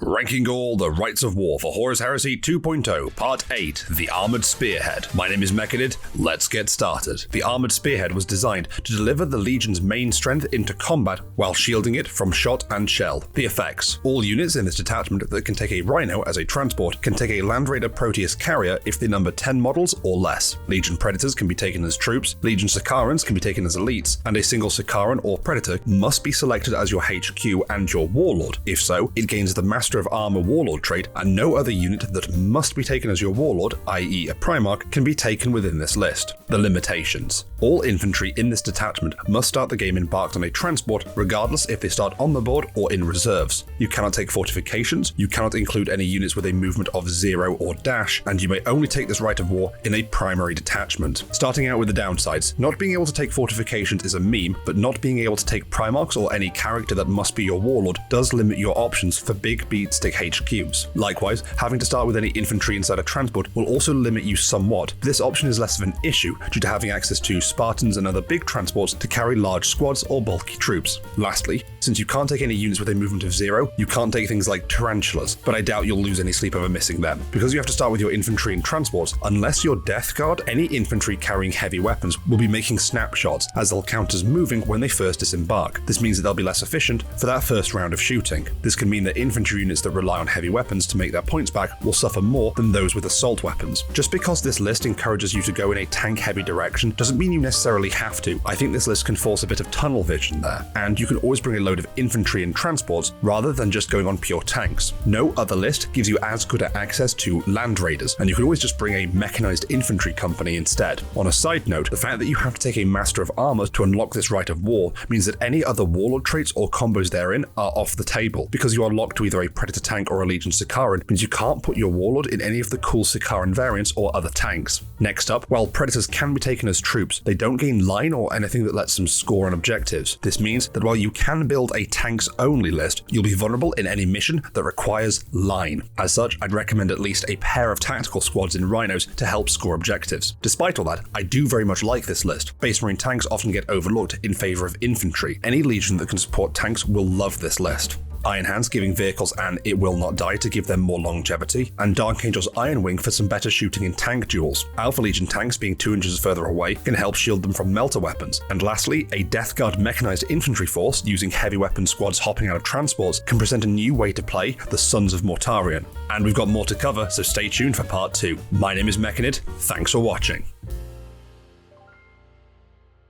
Ranking all the Rites of War for Horus Heresy 2.0, Part 8, The Armoured Spearhead. My name is Mechanid, let's get started. The Armoured Spearhead was designed to deliver the Legion's main strength into combat while shielding it from shot and shell. The effects. All units in this detachment that can take a Rhino as a transport can take a Land Raider Proteus carrier if they number 10 models or less. Legion Predators can be taken as troops, Legion Sicarans can be taken as elites, and a single Sicaran or Predator must be selected as your HQ and your Warlord. If so, it gains the Master of Armor Warlord trait, and no other unit that must be taken as your Warlord, i.e. a Primarch, can be taken within this list. The limitations. All infantry in this detachment must start the game embarked on a transport, regardless if they start on the board or in reserves. You cannot take fortifications, you cannot include any units with a movement of 0 or dash, and you may only take this Rite of War in a primary detachment. Starting out with the downsides, not being able to take fortifications is a meme, but not being able to take Primarchs or any character that must be your Warlord does limit your options for big beat stick HQs. Likewise, having to start with any infantry inside a transport will also limit you somewhat. This option is less of an issue due to having access to Spartans and other big transports to carry large squads or bulky troops. Lastly, since you can't take any units with a movement of 0, you can't take things like tarantulas, but I doubt you'll lose any sleep over missing them. Because you have to start with your infantry and transports, unless you're Death Guard, any infantry carrying heavy weapons will be making snapshots as they'll count as moving when they first disembark. This means that they'll be less efficient for that first round of shooting. This can mean that infantry units that rely on heavy weapons to make their points back will suffer more than those with assault weapons. Just because this list encourages you to go in a tank-heavy direction doesn't mean you necessarily have to. I think this list can force a bit of tunnel vision there, and you can always bring a load of infantry and transports rather than just going on pure tanks. No other list gives you as good access to Land Raiders, and you can always just bring a mechanized infantry company instead. On a side note, the fact that you have to take a Master of Armor to unlock this Rite of War means that any other Warlord traits or combos therein are off the table. Because you are locked to either a Predator tank or a Legion Sicaran means you can't put your Warlord in any of the cool Sicaran variants or other tanks. Next up, while Predators can be taken as troops, they don't gain line or anything that lets them score on objectives. This means that while you can build a tanks-only list, you'll be vulnerable in any mission that requires line. As such, I'd recommend at least a pair of tactical squads in Rhinos to help score objectives. Despite all that, I do very much like this list. Base Marine tanks often get overlooked in favor of infantry. Any Legion that can support tanks will love this list. Iron Hands giving vehicles an It Will Not Die to give them more longevity, and Dark Angel's Iron Wing for some better shooting in tank duels. Alpha Legion tanks being 2 inches further away can help shield them from melter weapons. And lastly, a Death Guard mechanized infantry force using heavy weapon squads hopping out of transports can present a new way to play the Sons of Mortarion. And we've got more to cover, so stay tuned for part 2. My name is Mechanid, thanks for watching.